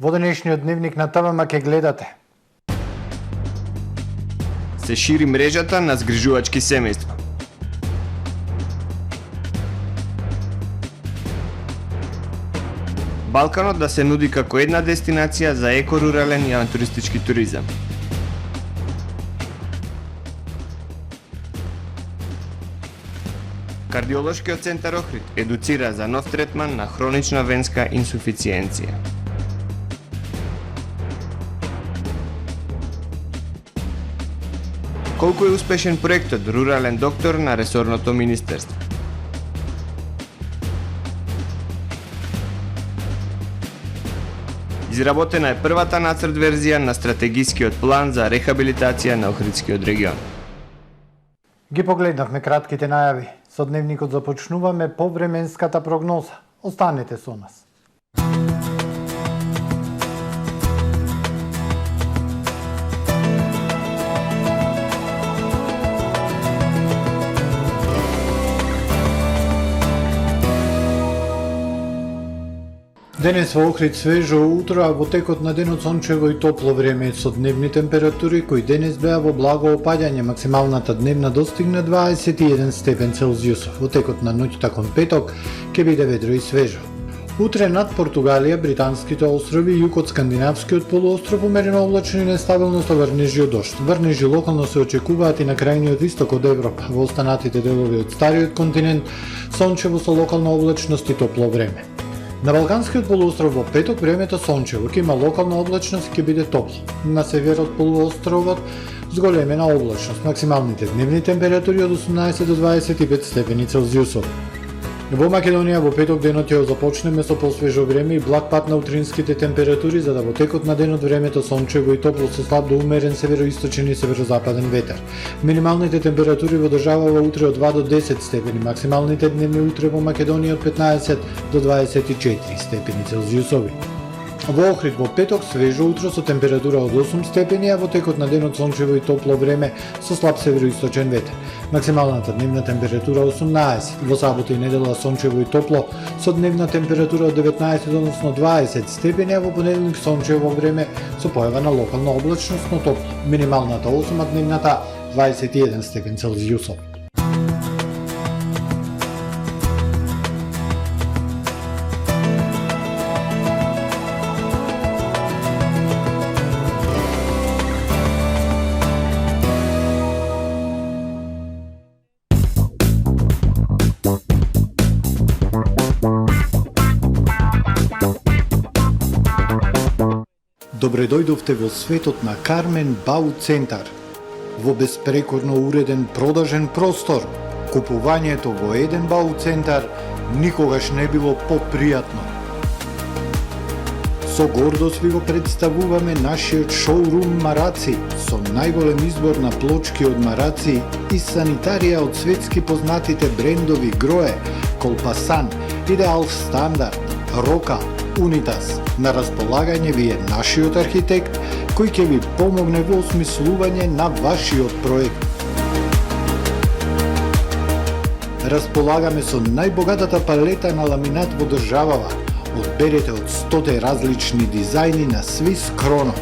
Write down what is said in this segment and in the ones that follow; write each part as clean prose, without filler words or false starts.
Во денешниот дневник на ТВМ ке гледате. Се шири мрежата на згрижувачки семејства. Балканот да се нуди како една дестинација за еко-рурален и авантуристички туризам. Кардиолошкиот центар Охрид едуцира за нов третман на хронична венска инсуфициенција. Колку е успешен проектот Рурален доктор на ресорното министерство? Изработена е првата нацрт верзија на стратегискиот план за рехабилитација на Охридскиот регион. Ги погледнавме кратките најави. Со дневникот започнуваме повременската прогноза. Останете со нас. Денес во Охрид свежо утро, а во текот на денот сончево и топло време со дневни температури кои денес беа во благо опаѓање. Максималната дневна достигна 21 степен Целзиусов. Во текот на ноќта кон петок ќе биде ведро и свежо. Утре над Португалија, британските острови и југ од скандинавскиот полуостров умерено облачно и нестабилно со врнежи од дожд. Врнежи локално се очекуваат и на крајниот исток од Европа. Во останатите делови од стариот континент сончево со локална облачност и топло време. На Балканскиот полуостров во петок времето сончево, ќе има локална облачност и ќе биде топло. На северот полуостровот зголемена облачност, максималните дневни температури од 18 до 25 степени Целзиусов. Во Македонија во петок денот ја започнеме со посвежо време и благ пат на утринските температури, за да во текот на денот времето сончево и топло со слаб до умерен североисточен и северозападен ветер. Минималните температури во државава утре од 2 до 10 степени, максималните дневни утре во Македонија од 15 до 24 степени Целзиусови. Во Охрид во петок свежо утро со температура од 8 степени, а во текот на денот сончево и топло време со слаб североисточен ветер. Максималната дневна температура 18. Во сабота и недела сончево и топло со дневна температура од 19 односно 20 степени, а во понеделник сончево време со појава на локална облачност, но топло. Минималната 8, а дневната 21 степен Целзиусов. Добре дојдовте во светот на Кармен Бау Центар. Во беспрекорно уреден продажен простор, купувањето во еден Бау Центар никогаш не било попријатно. Со гордост ви го представуваме нашиот шоурум Мараци, со најголем избор на плочки од Мараци и санитарија од светски познатите брендови Грое, Колпасан, Идеал Стандард, Рока, Унитас. На располагање ви е нашиот архитект кој ќе ви помогне во осмислување на вашиот проект. Располагаме со најбогатата палета на ламинат во државава. Одберете од 100 различни дизајни на Swiss Chrono.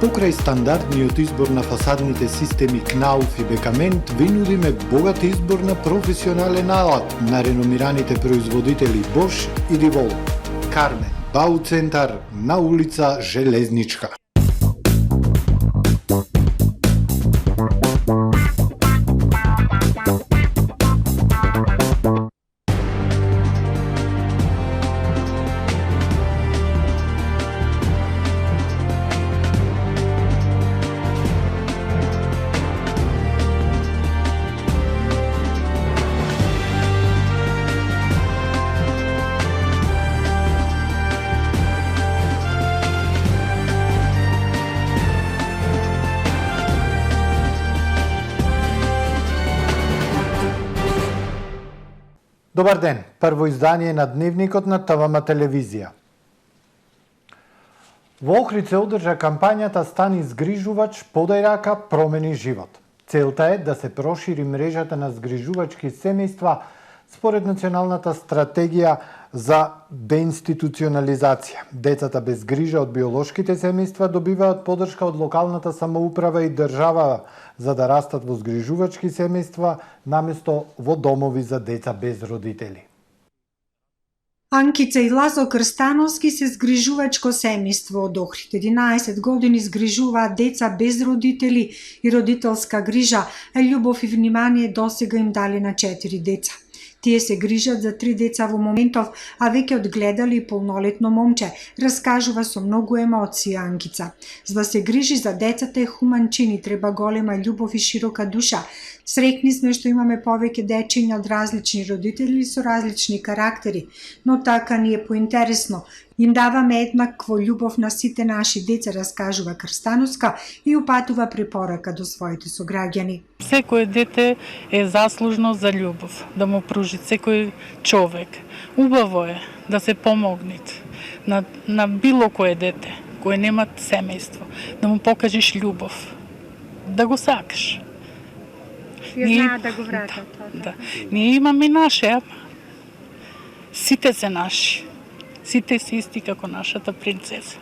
Покрај стандардниот избор на фасадните системи Knauf и Бекамент, ви нудиме богат избор на професионален алат на реномираните производители Bosch и Divol. Кармен Бау Центар на улица Железничка. Добар ден, прво издание на Дневникот на ТВМ телевизија. Во Охрид се одржа кампањата Стани згрижувач, подај рака, промени живот. Целта е да се прошири мрежата на згрижувачки семејства Според националната стратегија за деинституционализација, децата без грижа од биолошките семејства добиваат подршка од локалната самоуправа и држава за да растат во згрижувачки семејства наместо во домови за деца без родители. Анкица и Лазо Крстановски се згрижувачко семејство од Охрид. 11 години згрижуваат деца без родители и родителска грижа, а љубов и внимание досега им дали на 4 деца. Тие се грижат за 3 деца во моментов, а веќе одгледали и полнолетно момче, раскажува со многу емоции Анкица. За да се грижи за децата е хуман чин и треба голема љубов и широка душа. Среќни сме што имаме повеќе дечиња од различни родители со различни карактери, но така ни е поинтересно. Им даваме еднакво љубов на сите наши деца, раскажува Крстановска и упатува препорака до своите сограѓани. Секој дете е заслужно за љубов, да му пружи секој човек. Убаво е да се помогнете на било кое дете кој нема семејство, да му покажеш љубов, да го сакаш. Знаат да го вратат. Да. Ние имаме наше, сите се наши. Сите се исти како нашата принцеса.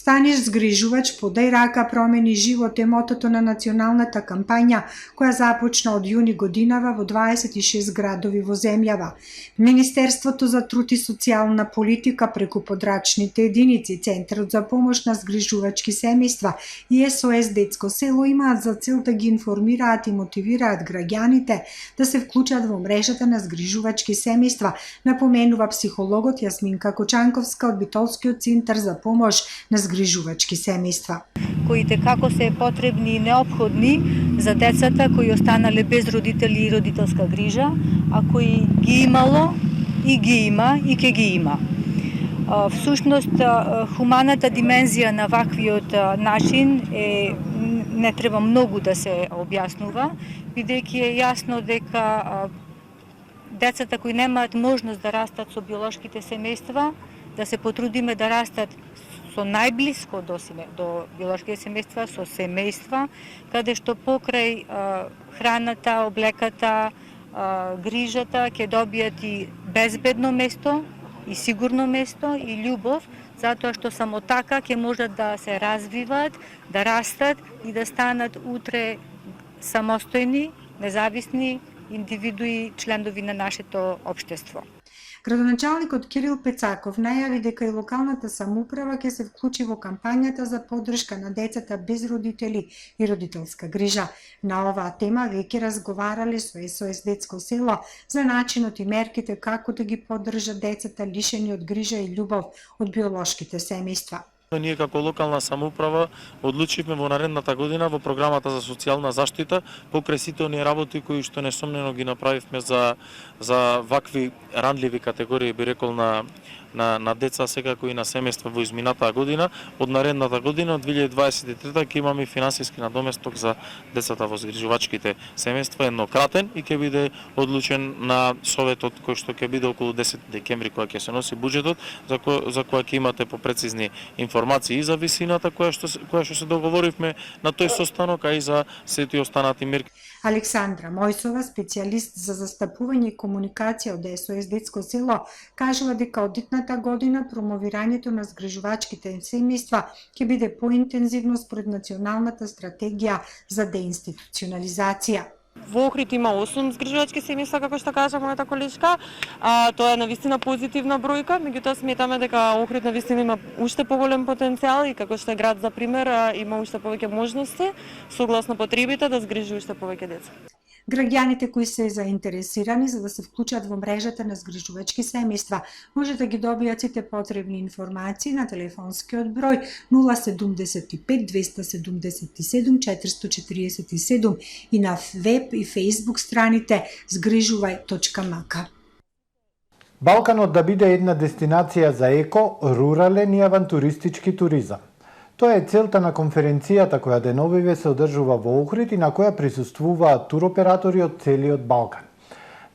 Станеш згрижувач, подај рака, промени живот е мотото на националната кампања која започна од јуни годинава во 26 градови во земјава. Министерството за труд и социјална политика преку подрачните единици, Центарот за помош на згрижувачки семејства и СОС Детско село имаат за цел да ги информираат и мотивираат граѓаните да се вклучат во мрежата на згрижувачки семејства, напоменува психологот Јасминка Кочанковска од Битолскиот центар за помош на згрижувачки семејства, кои како се потребни и неопходни за децата кои останале без родители и родителска грижа, а кои ги имало и ги има и ќе ги има. Всушност, хуманата димензија на ваквиот начин не треба многу да се објаснува, бидејќи е јасно дека децата кои немаат можност да растат со биолошките семејства, да се потрудиме да растат со најблиско до биолошките семејства, со семејства, каде што покрај храната, облеката, грижата ќе добијат и безбедно место, и сигурно место, и љубов, затоа што само така ќе можат да се развиваат, да растат и да станат утре самостојни, независни индивидуи, членови на нашето општество. Градоначалникот Кирил Пецаков најави дека и локалната самоуправа ќе се вклучи во кампањата за поддршка на децата без родители и родителска грижа. На оваа тема веќе разговарале со СОС Детско село за начинот и мерките како да ги поддржат децата лишени од грижа и љубов од биолошките семејства. Ние како локална самоуправа одлучивме во наредната година во програмата за социјална заштита покрај сите оние работи кои што несомнено ги направивме за вакви рандливи категории, би рекол на деца, секако и на семејства во изминатаа година. Од наредната година, од 2023 ќе имаме финансиски надоместок за децата во згрижувачките семејства, еднократен и ќе биде одлучен на советот кој што ќе биде околу 10 декември кога ќе се носи буџетот, за која ќе имате попрецизни информации и за висината која што се договоривме на тој состанок, а и за сети останати мерки. Александра Мојсова, специјалист за застапување и комуникација од СОС Детско село, кажува дека од идната година промовирањето на згрижувачките семејства ќе биде поинтензивно според националната стратегија за деинституционализација. Во Охрид има 8 згрижувачки семејства, како што кажа мојата колешка. Тоа е навистина позитивна бројка, меѓутоа сметаме дека Охрид навистина има уште поголем потенцијал и како што е град за пример, има уште повеќе можности согласно потребите да згрижи уште повеќе деца. Граѓаните кои се заинтересирани за да се вклучат во мрежата на згрижувачки семејства може да ги добијат сите потребни информации на телефонскиот број 075 277 447 и на веб и фејсбук страните zgrižuvaj.mk. Балканот да биде една дестинација за еко, рурален и авантуристички туризам. Тоа е целта на конференцијата која деновиве се одржува во Охрид и на која присуствуваат туроператори од целиот Балкан.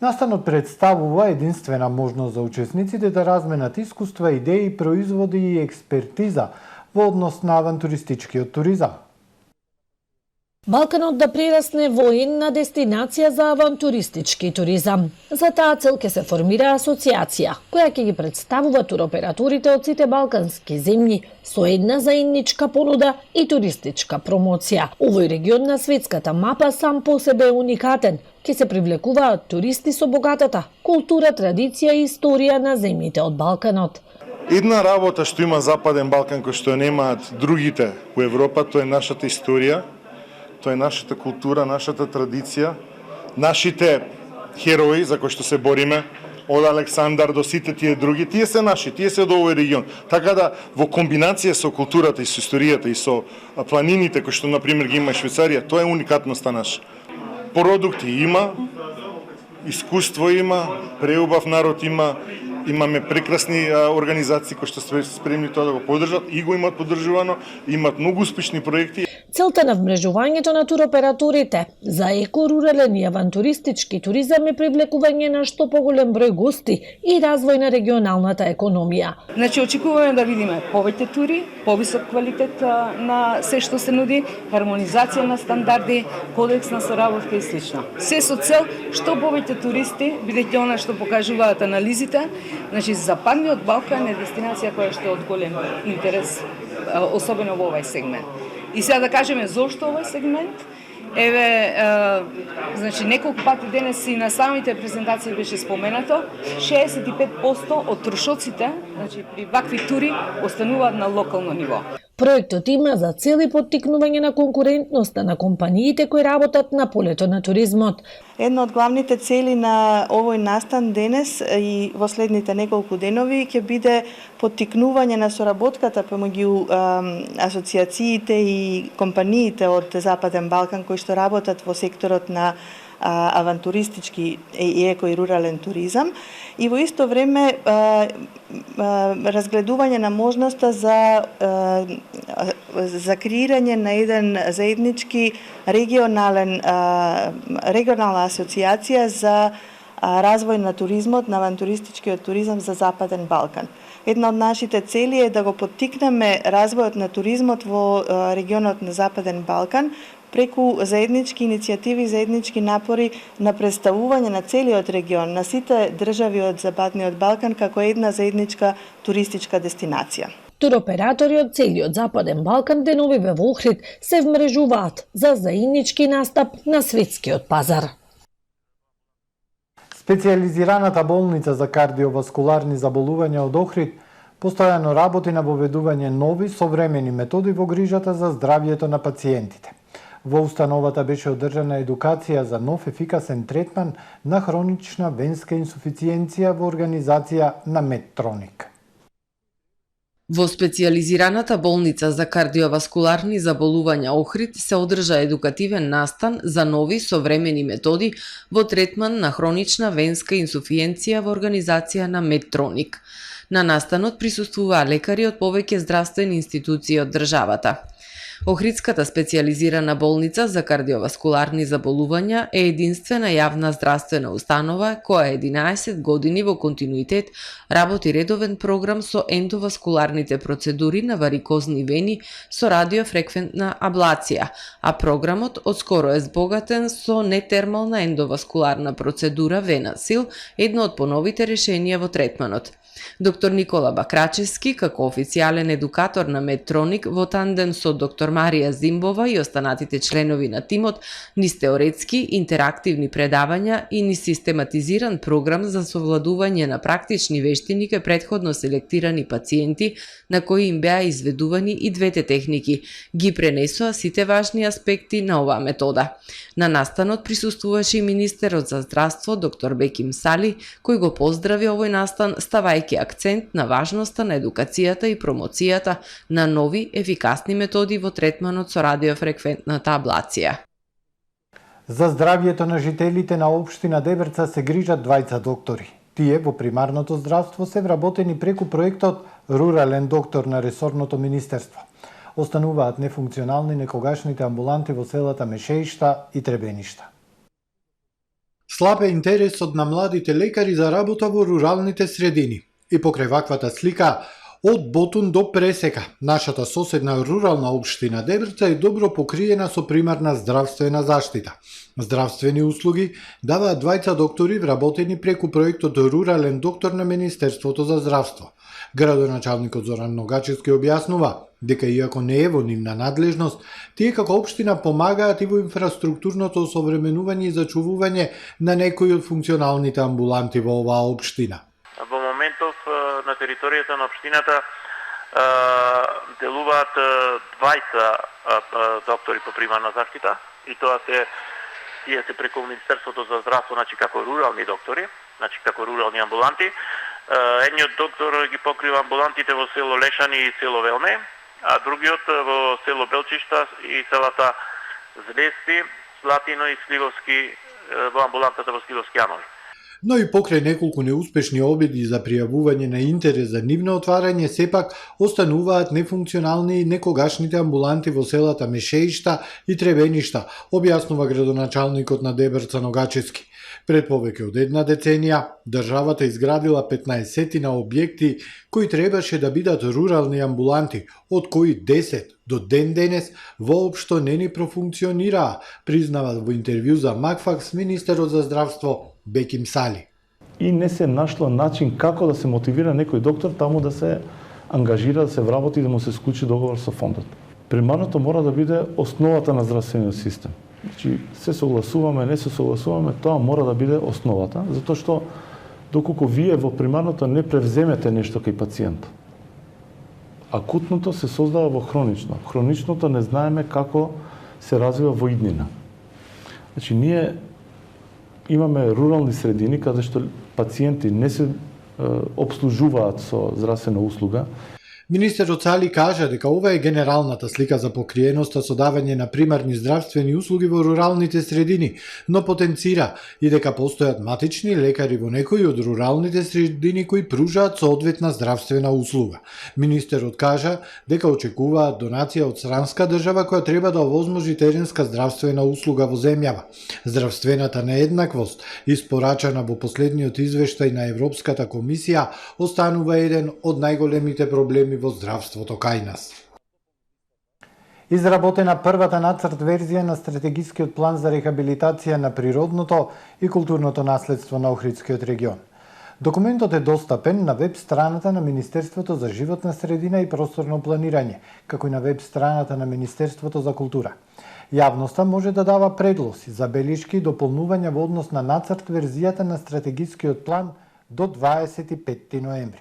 Настанот представува единствена можност за учесниците да разменат искуства, идеи, производи и експертиза во однос на авантуристичкиот туризам. Балканот да прерасне во една дестинација за авантуристички туризам. За таа цел ќе се формира асоциација, која ќе ги представува туроператорите од сите балкански земји со една заедничка понуда и туристичка промоција. Овој регион на светската мапа сам по себе е уникатен. Ќе се привлекуваат туристи со богатата култура, традиција и историја на земјите од Балканот. Една работа што има Западен Балкан кој што немаат другите у Европа, тоа е нашата историја. Тоа е нашата култура, нашата традиција, нашите херои за кои што се бориме, од Александар до сите тие други, тие се наши, тие се од овој регион. Така да во комбинација со културата и со историјата и со планините кои што на пример ги има Швајцарија, тоа е уникатноста наша. Продукти има, искуство има, преубав народ има, имаме прекрасни организации кои што се спремни тоа да го поддржат и го имаат поддржувано, имаат многу успешни проекти. Целта на вмрежувањето на туроператорите за еко-рурален и авантуристички туризам е привлекување на што поголем број гости и развој на регионалната економија. Значи, очекуваме да видиме повеќе тури, повисок квалитет на се што се нуди, хармонизација на стандарди, кодекс на соработка и слично. Се со цел што повеќе туристи, бидејќи она што покажуваат анализите, значи Западниот Балкан е дестинација која што е од голем интерес, особено во овој сегмент. И сега да кажеме зошто овој сегмент, значи неколку пати денес и на самите презентации беше споменато, 65% од трошоците, значи при вакви тури остануваат на локално ниво. Проектот има за цел и поттикнување на конкурентноста на компаниите кои работат на полето на туризмот. Една од главните цели на овој настан денес и во следните неколку денови ќе биде поттикнување на соработката помеѓу асоциациите и компаниите од Западен Балкан кои што работат во секторот на авантуристички и еко и рурален туризам и во исто време разгледување на можноста за креирање на еден заеднички регионална асоциација за развој на туризмот, на авантуристичкиот туризам за Западен Балкан. Една од нашите цели е да го поттикнеме развојот на туризмот во регионот на Западен Балкан преку заеднички иницијативи, заеднички напори на представување на целиот регион, на сите држави од Западниот Балкан како една заедничка туристичка дестинација. Туроператори од целиот Западен Балкан деновиве во Охрид се вмрежуваат за заеднички настап на светскиот пазар. Специјализираната болница за кардиоваскуларни заболувања од Охрид постојано работи на воведување нови современи методи во грижата за здравјето на пациентите. Во установата беше одржана едукација за нов ефикасен третман на хронична венска инсуфициенција во организација на Медтроник. Во специјализираната болница за кардиоваскуларни заболувања Охрид се одржа едукативен настан за нови современи методи во третман на хронична венска инсуфиенција во организација на Медтроник. На настанот присуствуваа лекари од повеќе здравствени институции од државата. Охридската специјализирана болница за кардиоваскуларни заболувања е единствена јавна здравствена установа која 11 години во континуитет работи редовен програм со ендоваскуларните процедури на варикозни вени со радиофреквентна аблација, а програмот отскоро е збогатен со нетермална ендоваскуларна процедура Венасил, едно од поновите решенија во третманот. Доктор Никола Бакрачевски, како официјален едукатор на Медтроник, во тандем со доктор Марија Зимбова и останатите членови на тимот, низ теоретски, интерактивни предавања и низ систематизиран програм за совладување на практични вештини кај претходно селектирани пациенти, на кои им беа изведувани и двете техники, ги пренесоа сите важни аспекти на оваа метода. На настанот присуствуваше и министерот за здравство, доктор Беким Сали, кој го поздрави овој настан, ставајќи акцент на важноста на едукацијата и промоцијата на нови ефикасни методи во третманот со радиофреквентната аблација. За здравјето на жителите на општина Дебрца се грижат двајца доктори. Тие во примарното здравство се вработени преку проектот Рурален доктор на ресорното министерство. Остануваат нефункционални некогашните амбуланти во селата Мешеишта и Требеништа. Слаб е интересот на младите лекари за работа во руралните средини. И покрај ваквата слика, Од Ботун до Пресека, нашата соседна рурална општина Дебрца е добро покриена со примарна здравствена заштита. Здравствени услуги даваат двајца доктори вработени преку проектот Рурален доктор на Министерството за здравство. Градоначалникот Зоран Ногачевски објаснува дека иако не е во нивна надлежност, тие како општина помагаат и во инфраструктурното осовременување и зачувување на некои од функционалните амбуланти во оваа општина. Во моментов на територијата на општината делуваат двајца доктори по примарна заштита и тоа тие се преку Министерството за здравство, значи како рурални доктори, значи како рурални амбуланти. Едниот доктор ги покрива амбулантите во село Лешани и село Велне, а другиот во село Белчишта и селата Звести, Слатино и Сливовски во амбулантата во Сливовски Јанови. Но и покрај неколку неуспешни обиди за пријавување на интерес за нивно отварање, сепак остануваат нефункционални и некогашните амбуланти во селата Мешеишта и Требеништа, објаснува градоначалникот на Дебрца Ногачевски. Пред повеќе од една деценија, државата изградила 15 објекти кои требаше да бидат рурални амбуланти, од кои 10 до ден денес воопшто не ни профункционираа, признава во интервју за Макфакс министерот за здравство Беким Сали. И не се нашло начин како да се мотивира некој доктор таму да се ангажира, да се вработи и да му се склучи договор со фондот. Примарното мора да биде основата на здравствениот систем. Значи, се согласуваме, не се согласуваме, тоа мора да биде основата, затоа што доколку вие во примарното не превземете нешто кај пациент, акутното се создава во хронично. Хроничното не знаеме како се развива во иднина. Значи, ние имаме рурални средини каде што пациенти не се обслужуваат со здравствена услуга. Министерот Сали кажа дека ова е генералната слика за покриеноста со давање на примарни здравствени услуги во руралните средини, но потенцира и дека постојат матични лекари во некои од руралните средини кои пружаат соодветна здравствена услуга. Министерот кажа дека очекуваат донација од странска држава која треба да овозможи теренска здравствена услуга во земјава. Здравствената нееднаквост, испорачана во последниот извештај на Европската комисија, останува еден од најголемите проблеми во здравството кај нас. Изработена првата нацрт верзија на стратегискиот план за рехабилитација на природното и културното наследство на Охридскиот регион. Документот е достапен на веб страната на Министерството за животна средина и просторно планирање, како и на веб страната на Министерството за култура. Јавноста може да дава предлози, забелишки и дополнувања во однос на нацрт верзијата на стратегискиот план до 25 ноември.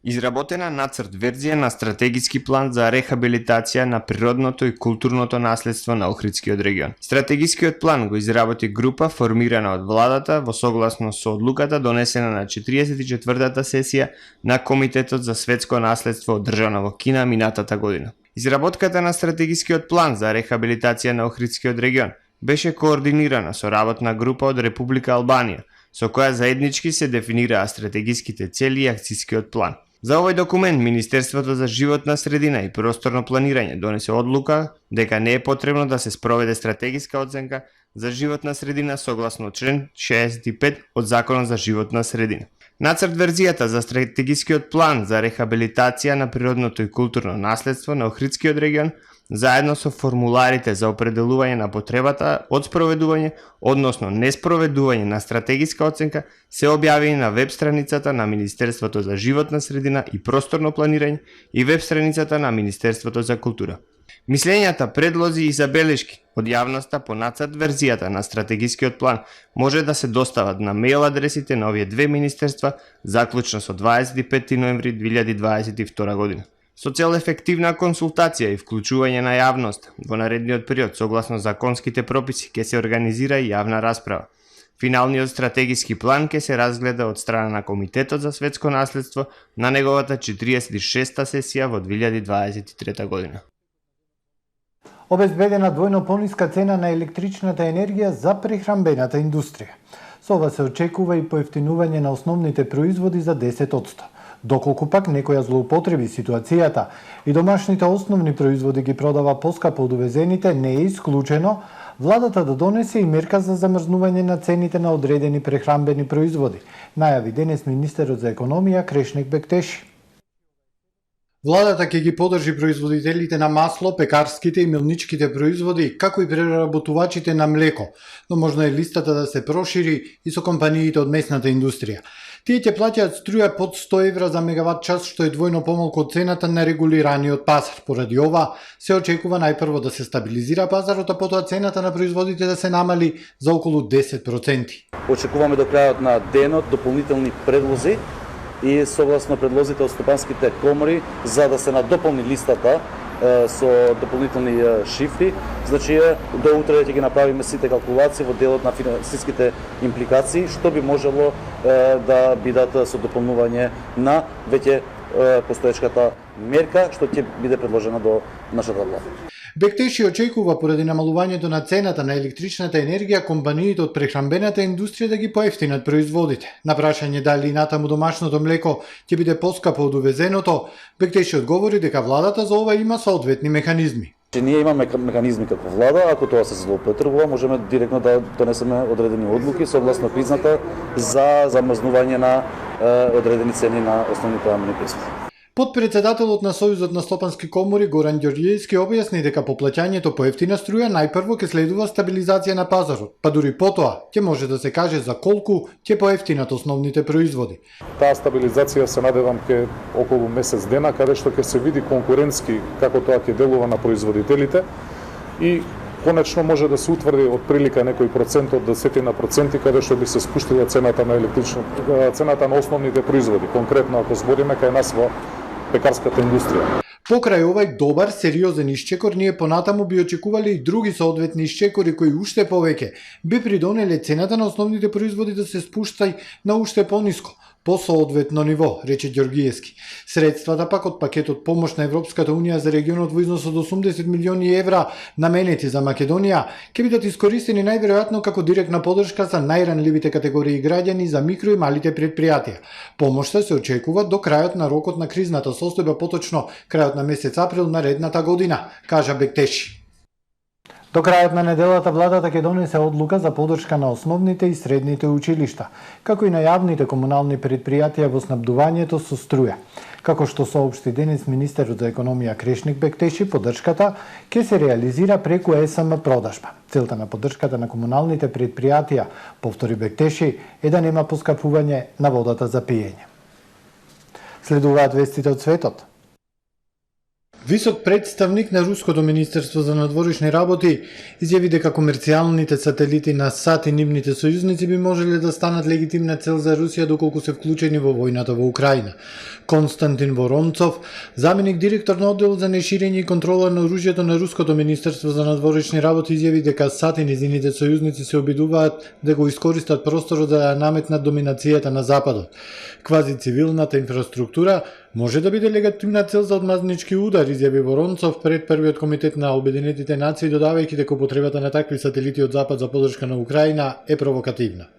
Изработена нацрт верзија на стратегиски план за рехабилитација на природното и културното наследство на Охридскиот регион. Стратегискиот план го изработи група формирана од владата во согласност со одлуката донесена на 44-та сесија на Комитетот за светско наследство одржана во Кина минатата година. Изработката на стратегискиот план за рехабилитација на Охридскиот регион беше координирана со работна група од Република Албанија, со која заеднички се дефинираа стратегиските цели и акцискиот план. За овој документ Министерството за животна средина и просторно планирање донесе одлука дека не е потребно да се спроведе стратегиска оценка за животна средина согласно член 65 од Законот за животна средина. Нацрт верзијата за стратегискиот план за рехабилитација на природното и културно наследство на Охридскиот регион заедно со формуларите за определување на потребата од спроведување, односно неспроведување на стратегиска оценка, се објавени на веб страницата на Министерството за животна средина и просторно планирање и веб страницата на Министерството за култура. Мислењата, предлози и забелешки од јавноста по нацрт верзијата на стратегискиот план може да се достават на мејл адресите на овие две министерства заклучно со 25 ноември 2022 година. Со цел ефективна консултација и вклучување на јавност во наредниот период согласно законските прописи ќе се организира и јавна расправа. Финалниот стратегиски план ќе се разгледа од страна на Комитетот за светско наследство на неговата 46-та сесија во 2023 година. Обезбедена двојно пониска цена на електричната енергија за прехранбената индустрија. Со ова се очекува и поевтинување на основните производи за 10%. Доколку пак некоја злоупотреби ситуацијата и домашните основни производи ги продава поскапо од увезените, не е исклучено владата да донесе и мерка за замрзнување на цените на одредени прехранбени производи, најави денес министерот за економија Крешник Бектеши. Владата ќе ги поддржи производителите на масло, пекарските и мелничките производи, како и преработувачите на млеко, но можно е листата да се прошири и со компаниите од местната индустрија. Тие ќе плаќаат струја под 100 евра за мегават час, што е двојно помалку од цената на регулираниот пазар. Поради ова, се очекува најпрво да се стабилизира пазарот, а потоа цената на производите да се намали за околу 10%. Очекуваме до крајот на денот дополнителни предлози и согласно предлозите од стопанските комори за да се надополни листата со дополнителни шифри. Значи, до утре ќе ги направиме сите калкулации во делот на финансиските импликации, што би можело да бидат со дополнување на веќе постоечката мерка, што ќе биде предложена до нашата влада. Бектеши очекува поради намалувањето на цената на електричната енергија компаниите од прехранбената индустрија да ги поевтинат производите. На прашање дали натаму домашното млеко ќе биде поскапо од увезеното, Бектеши одговори дека владата за ова има соодветни механизми. Ние имаме механизми како влада, ако тоа се злоупотребува, можеме директно да донесеме одредени одлуки согласно призната за замрзнување на одредени цени на основните наменни производи. Подпредседателот на Сојузот на стопански комори Горан Ѓорѓиевски објасни дека по плаќањето по ефтина струја најпрво ќе следува стабилизација на пазарот, па дури потоа ќе може да се каже за колку ќе поевтинат основните производи. Таа стабилизација се надевам ке околу месец дена, каде што ќе се види конкурентски како тоа ќе делува на производителите и конечно може да се утврди од прилика некој процент од 10%, каде што би се спуштила цената на цената на основните производи, конкретно ако збориме кај нас во пекарската индустрија. Покрај овај добар, сериозен исчекор, ние понатаму би очекувале и други соодветни исчекори кои уште повеќе би придонеле цената на основните производи да се спушта на уште пониско, по соодветно ниво, рече Ѓорѓиевски. Средствата пак од пакетот помош на Европската унија за регионот во износ од 80 милиони евра наменети за Македонија ќе бидат искористени најверојатно како директна поддршка за најранливите категории граѓани, за микро и малите предпријатија. Помошта се очекува до крајот на рокот на кризната состојба, поточно крајот на месец април наредната година, кажа Бектеши. До крајот на неделата владата ќе донесе одлука за поддршка на основните и средните училишта, како и на јавните комунални предпријатија во снабдувањето со струја. Како што соопшти денес министерот за економија Крешник Бектеши, поддршката ќе се реализира преку СМ продажба. Целта на поддршката на комуналните предпријатија, повтори Бектеши, е да нема поскапување на водата за пиење. Следуваат вестите од светот. Висок представник на Руското министерство за надворешни работи изјави дека комерцијалните сателити на САД и нивните сојузници би можеле да станат легитимна цел за Русија доколку се вклучени во војната во Украина. Константин Воронцов, заменик директор на оддел за неширење и контрола на оружјето на Руското министерство за надворешни работи, изјави дека САД и низините сојузници се обидуваат да го искористат просторот за да наметнат доминацијата на Западот. Квази цивилната инфраструктура може да биде легитимна цел за одмазнички удар, изјави Воронцов пред првиот комитет на Обединетите нации, додавајќи дека употребата на такви сателити од Запад за поддршка на Украина е провокативна.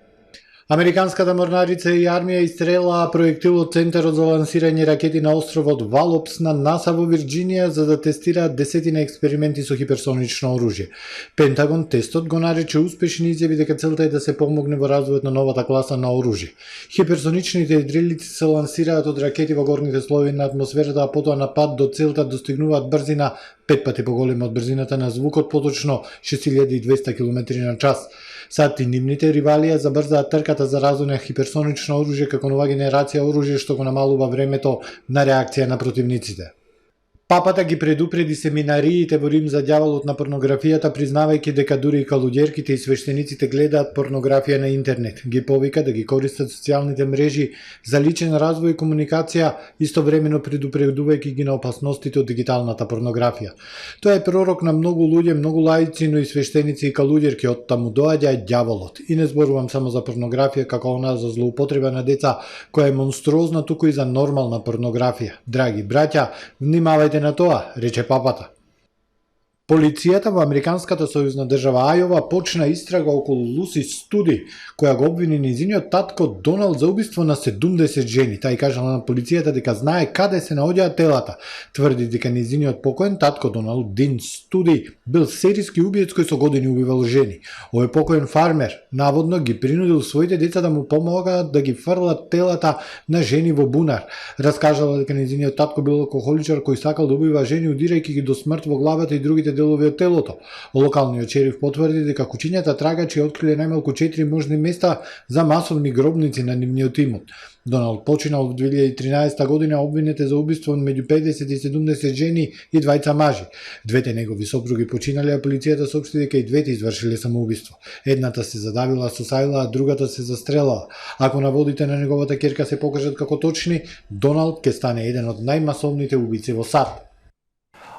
Американската морнарица и армија истрелаа проектил од центарот за лансирање ракети на островот Валопс на НАСА во Вирџинија за да тестираат десетина експерименти со хиперсонично оружје. Пентагон тестот го нарече успешен и изјави дека целта е да се помогне во развојот на новата класа на оружје. Хиперсоничните едрилици се лансираат од ракети во горните слоеви на атмосферата, а потоа на пат до целта достигнуваат брзина 5 пати поголема од брзината на звукот, поточно 6200 км/ч. САД и нивните ривалија забрзаат трката за развој на хиперсонично оружје како нова генерација оружје што го намалува времето на реакција на противниците. Папата ги предупреди семинариите во Рим за ѓаволот на порнографијата, признавајќи дека дури и калуѓерките и свештениците гледаат порнографија на интернет. Ги повика да ги користат социјалните мрежи за личен развој и комуникација, истовремено предупредувајќи ги на опасностите од дигиталната порнографија. Тоа е пророк на многу луѓе, многу лаици, но и свештеници и калуѓерки, од таму доаѓа ѓаволот. И не зборувам само за порнографија како она за злоупотреба на деца, која е монструозна, туку и за нормална порнографија. Драги браќа, внимавајте на тоа, рече папата. Полицијата во американската сојузна држава Ајова почна истрага околу Луси Студи, која го обвини нејзиниот татко Доналд за убиство на 70 жени. Тај кажала на полицијата дека знае каде се наоѓаат телата. Тврди дека нејзиниот покоен татко Доналд Дин Студи бил серијски убиец кој со години убивал жени. Овој покоен фармер наводно ги принудил своите деца да му помогаат да ги фрлат телата на жени во бунар. Раскажала дека нејзиниот татко бил алкохоличар кој сакал да убива жени удирајќи ги до смрт во главата и другите делови од телото. Локалниот шериф потврди дека кучињата трагачи откриле најмалку 4 можни места за масовни гробници на нивниот имот. Доналд починал во 2013 година обвинет за убиство меѓу 50 и 70 жени и двајца мажи. Двете негови сопруги починале, а полицијата соопшти дека и двете извршиле самоубиство. Едната се задавила со сајла, а другата се застрелала. Ако наводите на неговата ќерка се покажат како точни, Доналд ќе стане еден од најмасовните убици во САД.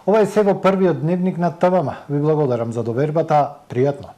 Ова е се во првиот дневник на ТВМ. Ви благодарам за довербата. Пријатно.